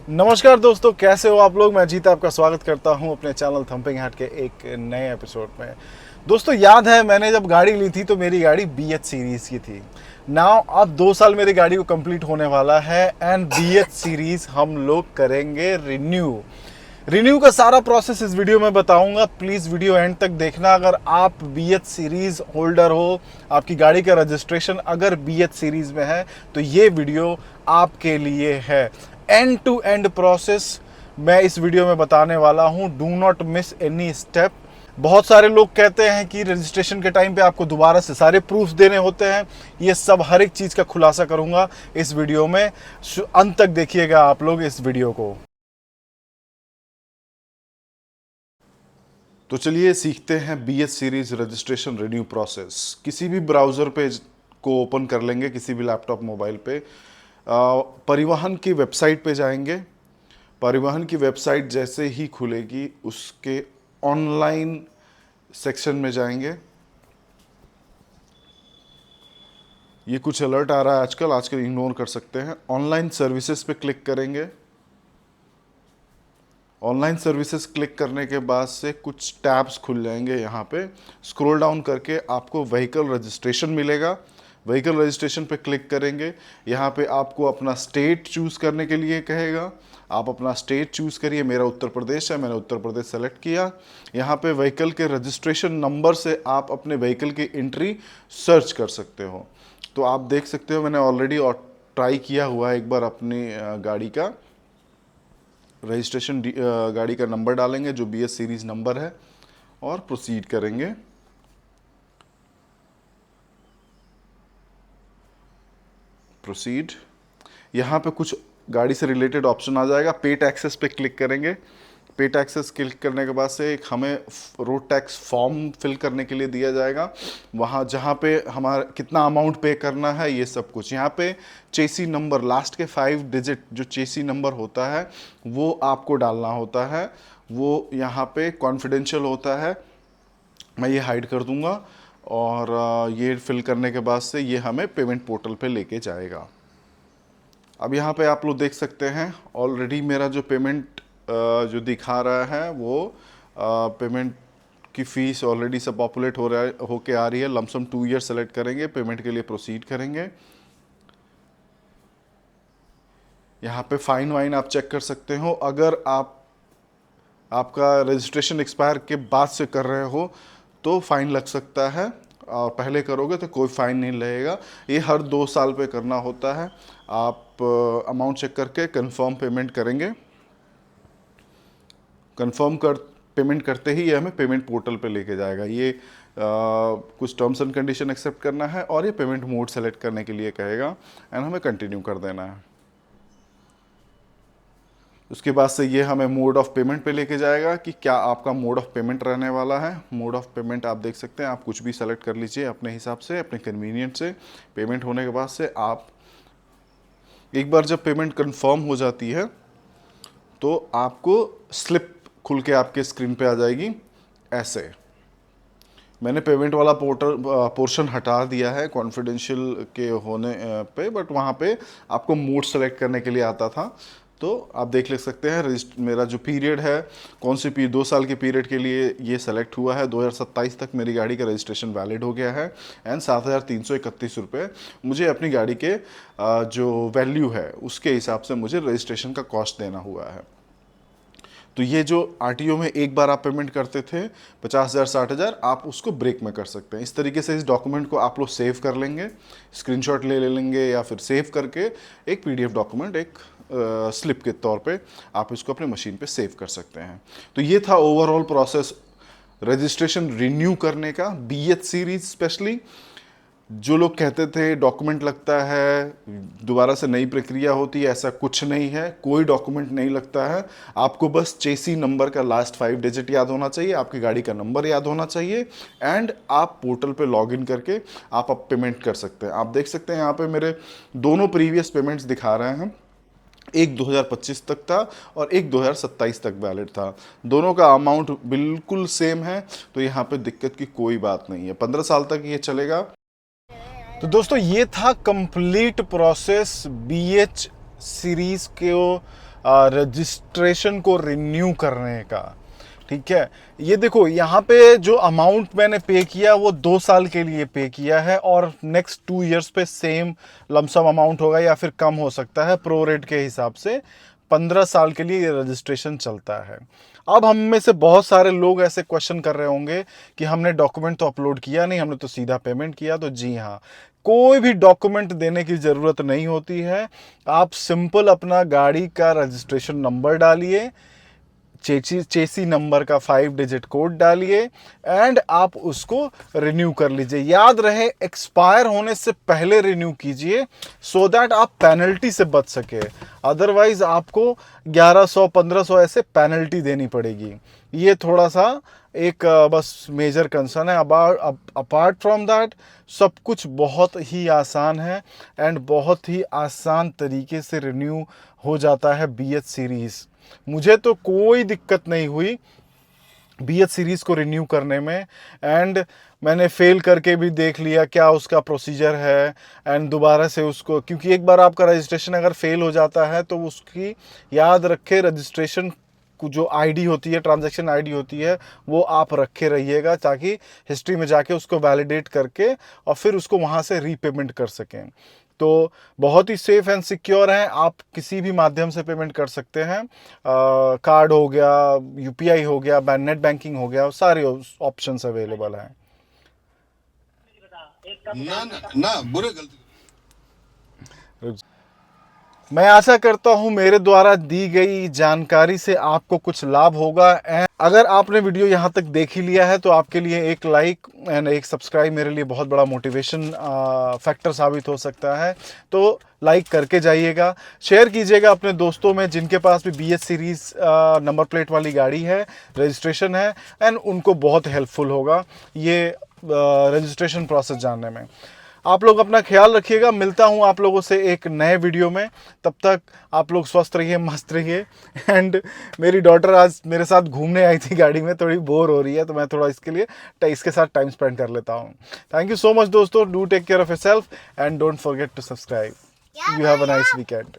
नमस्कार दोस्तों, कैसे हो आप लोग। मैं जीत आपका स्वागत करता हूं अपने चैनल थंपिंग हार्ट के एक नए एपिसोड में। दोस्तों, याद है मैंने जब गाड़ी ली थी तो मेरी गाड़ी BH सीरीज़ की थी। नाउ अब 2 साल मेरी गाड़ी को कंप्लीट होने वाला है एंड BH सीरीज़ हम लोग करेंगे रिन्यू का सारा प्रोसेस इस वीडियो में बताऊंगा। प्लीज़ वीडियो एंड तक देखना। अगर आप BH सीरीज़ होल्डर हो, आपकी गाड़ी का रजिस्ट्रेशन अगर BH सीरीज़ में है तो ये वीडियो आपके लिए है। एंड टू एंड प्रोसेस मैं इस वीडियो में बताने वाला हूं। Do not miss any step. बहुत सारे लोग कहते हैं कि रजिस्ट्रेशन के टाइम पे आपको दोबारा से सारे प्रूफ्स देने होते हैं। ये सब हर एक चीज़ का खुलासा करूंगा इस वीडियो में। अंत तक देखिएगा आप लोग इस वीडियो को। तो चलिए सीखते हैं BH series registration renew process. किसी भी ब्राउज़र पे को ओपन कर लेंगे, किसी भी लैपटॉप मोबाइल पे। परिवहन की वेबसाइट पे जाएंगे। परिवहन की वेबसाइट जैसे ही खुलेगी उसके ऑनलाइन सेक्शन में जाएंगे। ये कुछ अलर्ट आ रहा है आजकल इग्नोर कर सकते हैं। ऑनलाइन सर्विसेज पे क्लिक करेंगे। ऑनलाइन सर्विसेज क्लिक करने के बाद से कुछ टैब्स खुल जाएंगे। यहाँ पे स्क्रॉल डाउन करके आपको व्हीकल रजिस्ट्रेशन मिलेगा। व्हीकल रजिस्ट्रेशन पे क्लिक करेंगे। यहाँ पे आपको अपना स्टेट चूज़ करने के लिए कहेगा। आप अपना स्टेट चूज़ करिए। मेरा उत्तर प्रदेश है, मैंने उत्तर प्रदेश सेलेक्ट किया। यहाँ पे व्हीकल के रजिस्ट्रेशन नंबर से आप अपने व्हीकल की एंट्री सर्च कर सकते हो। तो आप देख सकते हो मैंने ऑलरेडी ट्राई किया हुआ है एक बार अपनी गाड़ी का रजिस्ट्रेशन। गाड़ी का नंबर डालेंगे जो BH सीरीज़ नंबर है और प्रोसीड करेंगे। प्रोसीड। यहाँ पे कुछ गाड़ी से रिलेटेड ऑप्शन आ जाएगा। पे टैक्सेस पे क्लिक करेंगे। पे टैक्सेस क्लिक करने के बाद से एक हमें रोड टैक्स फॉर्म फिल करने के लिए दिया जाएगा। वहाँ जहाँ पे हमारा कितना अमाउंट पे करना है ये सब कुछ। यहाँ पे चेसी नंबर, लास्ट के 5 डिजिट जो चेसी नंबर होता है वो आपको डालना होता है। वो यहाँ पे कॉन्फिडेंशियल होता है। मैं ये हाइड कर दूंगा। और ये फिल करने के बाद से ये हमें पेमेंट पोर्टल पे लेके जाएगा। अब यहाँ पे आप लोग देख सकते हैं ऑलरेडी मेरा जो पेमेंट जो दिखा रहा है वो पेमेंट की फ़ीस ऑलरेडी सब पॉपुलेट होके आ रही है। लमसम 2 ईयर सेलेक्ट करेंगे। पेमेंट के लिए प्रोसीड करेंगे। यहाँ पे फाइन वाइन आप चेक कर सकते हो। अगर आपका रजिस्ट्रेशन एक्सपायर के बाद से कर रहे हो तो फाइन लग सकता है, और पहले करोगे तो कोई फाइन नहीं लगेगा। ये हर 2 साल पे करना होता है। आप अमाउंट चेक करके कंफर्म पेमेंट करेंगे। पेमेंट करते ही ये हमें पेमेंट पोर्टल पे लेके जाएगा। ये कुछ टर्म्स एंड कंडीशन एक्सेप्ट करना है और ये पेमेंट मोड सेलेक्ट करने के लिए कहेगा एंड हमें कंटिन्यू कर देना है। उसके बाद से ये हमें मोड ऑफ पेमेंट पे लेके जाएगा कि क्या आपका मोड ऑफ पेमेंट रहने वाला है। मोड ऑफ पेमेंट आप देख सकते हैं, आप कुछ भी सेलेक्ट कर लीजिए अपने हिसाब से, अपने कन्वीनियंट से। पेमेंट होने के बाद से आप एक बार जब पेमेंट कंफर्म हो जाती है तो आपको स्लिप खुल के आपके स्क्रीन पे आ जाएगी ऐसे। मैंने पेमेंट वाला पोर्शन हटा दिया है कॉन्फिडेंशियल के होने पे, बट वहाँ पे आपको मोड सेलेक्ट करने के लिए आता था। तो आप देख ले सकते हैं मेरा जो पीरियड है, कौन सी 2 साल के पीरियड के लिए ये सेलेक्ट हुआ है। 2027 तक मेरी गाड़ी का रजिस्ट्रेशन वैलिड हो गया है एंड 7,331 रुपये मुझे अपनी गाड़ी के जो वैल्यू है उसके हिसाब से मुझे रजिस्ट्रेशन का कॉस्ट देना हुआ है। तो ये जो RTO में एक बार आप पेमेंट करते थे 50,000 60,000, आप उसको ब्रेक में कर सकते हैं। इस तरीके से इस डॉक्यूमेंट को आप लोग सेव कर लेंगे, स्क्रीनशॉट ले लेंगे या फिर सेव करके एक PDF डॉक्यूमेंट, एक स्लिप के तौर पे आप इसको अपने मशीन पे सेव कर सकते हैं। तो ये था ओवरऑल प्रोसेस रजिस्ट्रेशन रिन्यू करने का BH सीरीज। स्पेशली जो लोग कहते थे डॉक्यूमेंट लगता है, दोबारा से नई प्रक्रिया होती है, ऐसा कुछ नहीं है। कोई डॉक्यूमेंट नहीं लगता है। आपको बस चेसी नंबर का लास्ट 5 डिजिट याद होना चाहिए, आपकी गाड़ी का नंबर याद होना चाहिए एंड आप पोर्टल पे लॉगिन करके आप अब पेमेंट कर सकते हैं। आप देख सकते हैं यहाँ पे मेरे दोनों प्रीवियस पेमेंट्स दिखा रहे हैं। एक 2025 तक था और एक 2027 तक वैलिड था। दोनों का अमाउंट बिल्कुल सेम है, तो यहाँ पे दिक्कत की कोई बात नहीं है। 15 साल तक ये चलेगा। तो दोस्तों ये था कंप्लीट प्रोसेस BH सीरीज़ को रजिस्ट्रेशन को रिन्यू करने का। ठीक है, ये देखो यहाँ पे जो अमाउंट मैंने पे किया वो 2 साल के लिए पे किया है और नेक्स्ट 2 इयर्स पे सेम लमसम अमाउंट होगा या फिर कम हो सकता है प्रो रेट के हिसाब से। 15 साल के लिए ये रजिस्ट्रेशन चलता है। अब हम में से बहुत सारे लोग ऐसे क्वेश्चन कर रहे होंगे कि हमने डॉक्यूमेंट तो अपलोड किया नहीं, हमने तो सीधा पेमेंट किया। तो जी हाँ, कोई भी डॉक्यूमेंट देने की ज़रूरत नहीं होती है। आप सिंपल अपना गाड़ी का रजिस्ट्रेशन नंबर डालिए, चेसी नंबर का 5 डिजिट कोड डालिए एंड आप उसको रिन्यू कर लीजिए। याद रहे एक्सपायर होने से पहले रिन्यू कीजिए सो दैट आप पेनल्टी से बच सके। अदरवाइज आपको 1100 1500 ऐसे पेनल्टी देनी पड़ेगी। ये थोड़ा सा एक बस मेजर कंसर्न है। अपार्ट फ्रॉम दैट सब कुछ बहुत ही आसान है एंड बहुत ही आसान तरीके से रिन्यू हो जाता है BH सीरीज़। मुझे तो कोई दिक्कत नहीं हुई BH सीरीज़ को रिन्यू करने में एंड मैंने फेल करके भी देख लिया क्या उसका प्रोसीजर है एंड दोबारा से उसको, क्योंकि एक बार आपका रजिस्ट्रेशन अगर फेल हो जाता है तो उसकी याद रखे रजिस्ट्रेशन जो आईडी होती है, ट्रांजैक्शन आईडी होती है, वो आप रखे रहिएगा ताकि हिस्ट्री में जाके उसको वैलिडेट करके और फिर उसको वहाँ से रीपेमेंट कर सकें। तो बहुत ही सेफ़ एंड सिक्योर है, आप किसी भी माध्यम से पेमेंट कर सकते हैं। कार्ड हो गया, UPI हो गया, नेट बैंकिंग हो गया, सारे ऑप्शंस अवेलेबल हैं। ना ना ना बुरे गलती। मैं आशा करता हूं मेरे द्वारा दी गई जानकारी से आपको कुछ लाभ होगा। एंड अगर आपने वीडियो यहां तक देख ही लिया है तो आपके लिए एक लाइक एंड एक सब्सक्राइब मेरे लिए बहुत बड़ा मोटिवेशन फैक्टर साबित हो सकता है। तो लाइक करके जाइएगा, शेयर कीजिएगा अपने दोस्तों में जिनके पास भी BH सीरीज़ नंबर प्लेट वाली गाड़ी है, रजिस्ट्रेशन है एंड उनको बहुत हेल्पफुल होगा ये रजिस्ट्रेशन प्रोसेस जानने में। आप लोग अपना ख्याल रखिएगा, मिलता हूँ आप लोगों से एक नए वीडियो में। तब तक आप लोग स्वस्थ रहिए, मस्त रहिए। एंड मेरी डॉटर आज मेरे साथ घूमने आई थी गाड़ी में, थोड़ी बोर हो रही है तो मैं थोड़ा इसके साथ टाइम स्पेंड कर लेता हूँ। थैंक यू सो मच दोस्तों, do take care of yourself and don't forget to subscribe. You have a nice weekend.